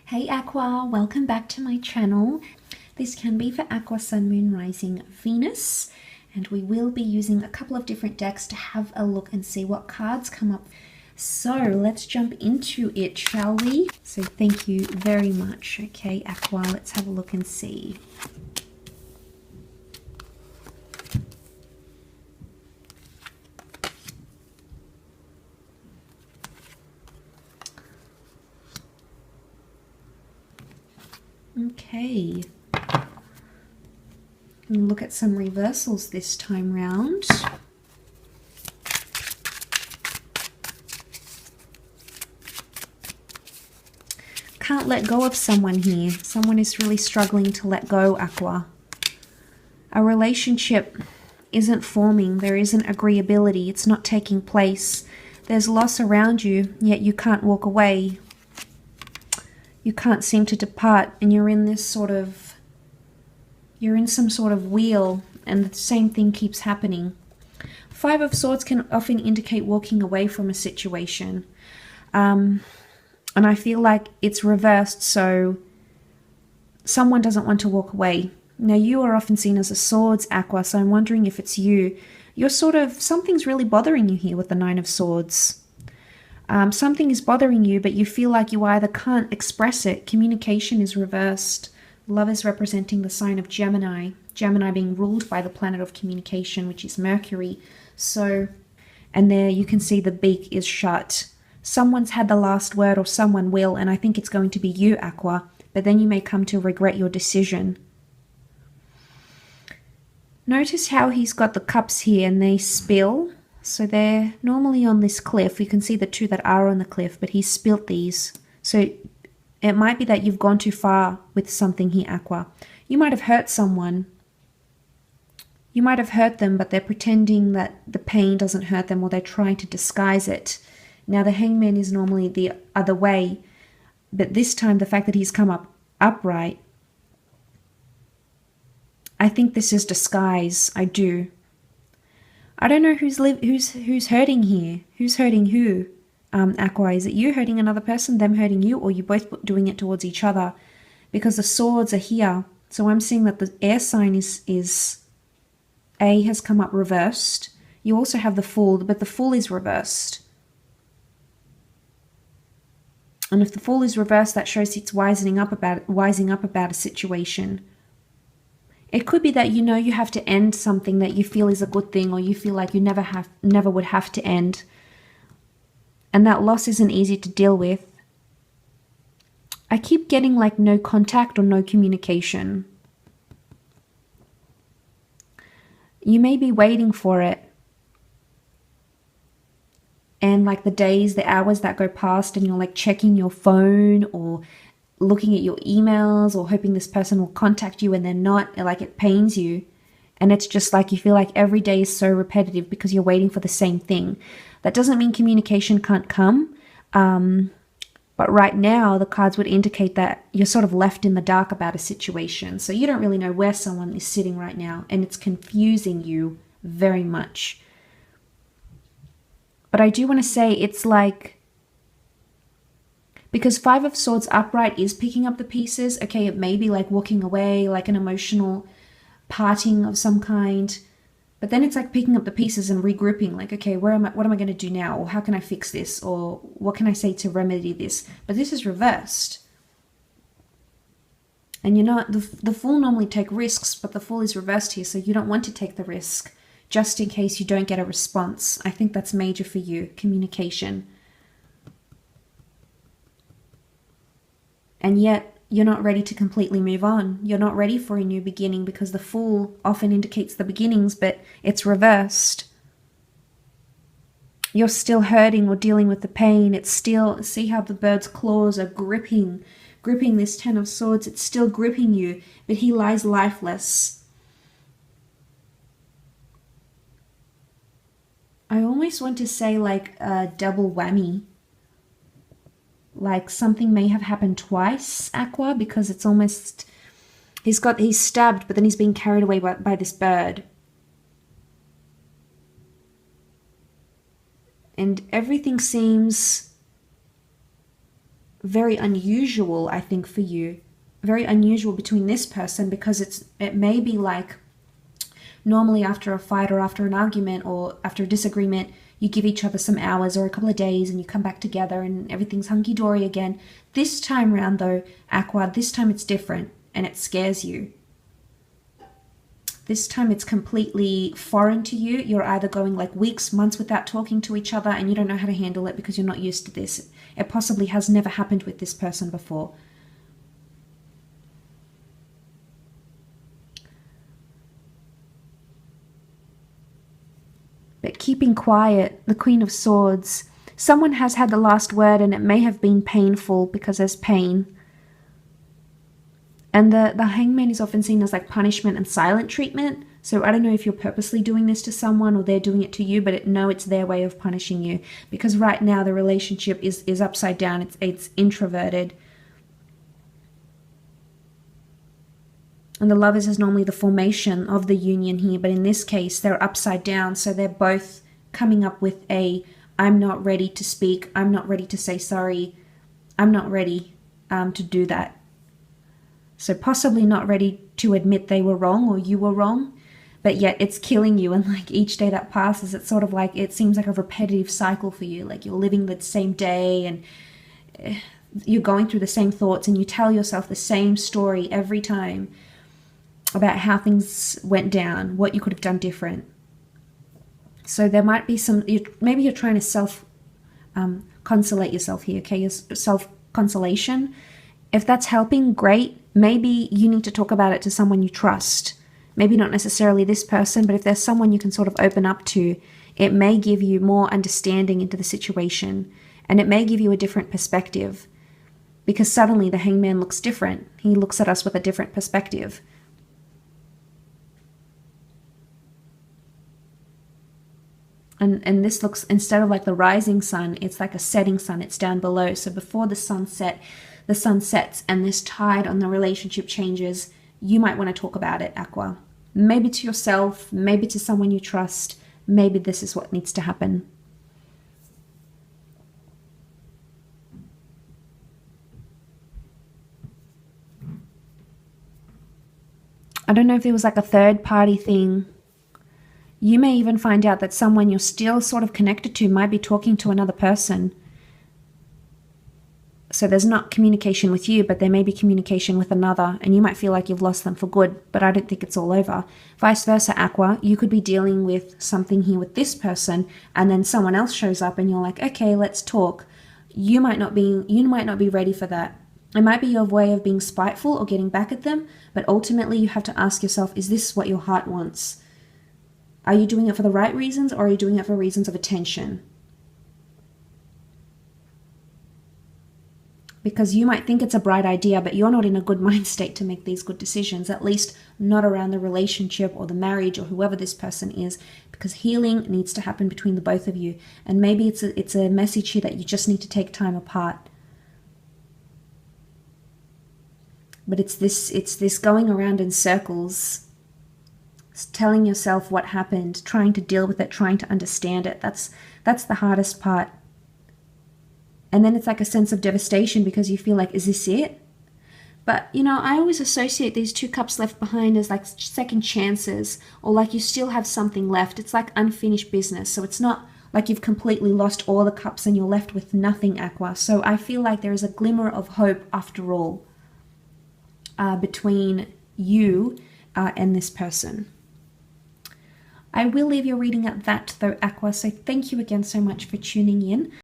Hey Aqua, welcome back to my channel. This can be for Aqua, Sun, Moon, Rising, Venus, and we will be using a couple of different decks to have a look and see what cards come up. So let's jump into it, shall we? So thank you very much. Okay, Aqua, let's have a look and see. Okay. And look at some reversals this time round. Can't let go of someone here. Someone is really struggling to let go, Aqua. A relationship isn't forming. There isn't agreeability. It's not taking place. There's loss around you, yet you can't walk away. You can't seem to depart, and you're in this sort of, you're in some sort of wheel, and the same thing keeps happening. Five of Swords can often indicate walking away from a situation. And I feel like it's reversed, so someone doesn't want to walk away. Now, you are often seen as a Swords, Aqua, so I'm wondering if it's you. You're sort of, something's really bothering you here with the Nine of Swords. Something is bothering you, but you feel like you either can't express it. Communication is reversed. Love is representing the sign of Gemini. Gemini being ruled by the planet of communication, which is Mercury. So, and there you can see the beak is shut. Someone's had the last word, or someone will, and I think it's going to be you, Aqua. But then you may come to regret your decision. Notice how he's got the cups here and they spill. So they're normally on this cliff. You can see the two that are on the cliff, but he's spilt these. So it might be that you've gone too far with something here, Aqua. You might have hurt someone. You might have hurt them, but they're pretending that the pain doesn't hurt them, or they're trying to disguise it. Now, the Hangman is normally the other way, but this time the fact that he's come up upright, I think this is disguise. I do. I don't know who's hurting here. Who's hurting who? Aqua, is it you hurting another person, them hurting you, or you both doing it towards each other? Because the swords are here. So I'm seeing that the air sign is A has come up reversed. You also have the Fool, but the Fool is reversed. And if the Fool is reversed, that shows it's wising up about a situation. It could be that you know you have to end something that you feel is a good thing, or you feel like you never would have to end. And that loss isn't easy to deal with. I keep getting like no contact or no communication. You may be waiting for it. And like the days, the hours that go past, and you're like checking your phone or looking at your emails or hoping this person will contact you, and they're not, like it pains you. And it's just like you feel like every day is so repetitive because you're waiting for the same thing. That doesn't mean communication can't come. But right now, the cards would indicate that you're sort of left in the dark about a situation. So you don't really know where someone is sitting right now, and it's confusing you very much. But I do want to say it's like, because Five of Swords upright is picking up the pieces. Okay, it may be like walking away, like an emotional parting of some kind. But then it's like picking up the pieces and regrouping. Like, okay, what am I going to do now? Or how can I fix this? Or what can I say to remedy this? But this is reversed. And you know, the Fool normally take risks, but the Fool is reversed here. So you don't want to take the risk just in case you don't get a response. I think that's major for you, communication. And yet, you're not ready to completely move on. You're not ready for a new beginning, because the Fool often indicates the beginnings, but it's reversed. You're still hurting or dealing with the pain. It's still, see how the bird's claws are gripping this Ten of Swords. It's still gripping you, but he lies lifeless. I almost want to say like a double whammy. Like something may have happened twice, Aqua, because it's almost, he's stabbed, but then he's being carried away by this bird. And everything seems very unusual, I think, for you. Very unusual between this person, because it may be like normally after a fight or after an argument or after a disagreement, you give each other some hours or a couple of days and you come back together and everything's hunky-dory again. This time around though, Aqua, this time it's different and it scares you. This time it's completely foreign to you. You're either going like weeks, months without talking to each other and you don't know how to handle it because you're not used to this. It possibly has never happened with this person before. But keeping quiet, the Queen of Swords. Someone has had the last word and it may have been painful because there's pain. And the Hangman is often seen as like punishment and silent treatment. So I don't know if you're purposely doing this to someone or they're doing it to you, but it's their way of punishing you. Because right now the relationship is upside down. It's introverted. And the Lovers is normally the formation of the union here, but in this case, they're upside down. So they're both coming up with I'm not ready to speak. I'm not ready to say sorry. I'm not ready to do that. So possibly not ready to admit they were wrong or you were wrong, but yet it's killing you. And like each day that passes, it's sort of like, it seems like a repetitive cycle for you. Like you're living the same day and you're going through the same thoughts and you tell yourself the same story every time about how things went down, what you could have done different. So there might be maybe you're trying to consolate yourself here, okay? Self-consolation. If that's helping, great. Maybe you need to talk about it to someone you trust. Maybe not necessarily this person, but if there's someone you can sort of open up to, it may give you more understanding into the situation, and it may give you a different perspective, because suddenly the Hangman looks different. He looks at us with a different perspective. And this looks, instead of like the rising sun, it's like a setting sun. It's down below. So before the sun sets and this tide on the relationship changes, you might want to talk about it, Aqua. Maybe to yourself, maybe to someone you trust. Maybe this is what needs to happen. I don't know if there was like a third party thing. You may even find out that someone you're still sort of connected to might be talking to another person. So there's not communication with you, but there may be communication with another, and you might feel like you've lost them for good, but I don't think it's all over. Vice versa, Aqua, you could be dealing with something here with this person, and then someone else shows up and you're like, okay, let's talk. You might not be ready for that. It might be your way of being spiteful or getting back at them, but ultimately you have to ask yourself, is this what your heart wants? Are you doing it for the right reasons, or are you doing it for reasons of attention? Because you might think it's a bright idea, but you're not in a good mind state to make these good decisions, at least not around the relationship or the marriage or whoever this person is, because healing needs to happen between the both of you. And maybe it's a message here that you just need to take time apart. But it's this going around in circles, telling yourself what happened, trying to deal with it, trying to understand it. That's the hardest part. And then it's like a sense of devastation because you feel like, is this it? But, you know, I always associate these 2 cups left behind as like second chances, or like you still have something left. It's like unfinished business. So it's not like you've completely lost all the cups and you're left with nothing, Aqua. So I feel like there is a glimmer of hope after all between you and this person. I will leave your reading at that though, Aqua, so thank you again so much for tuning in.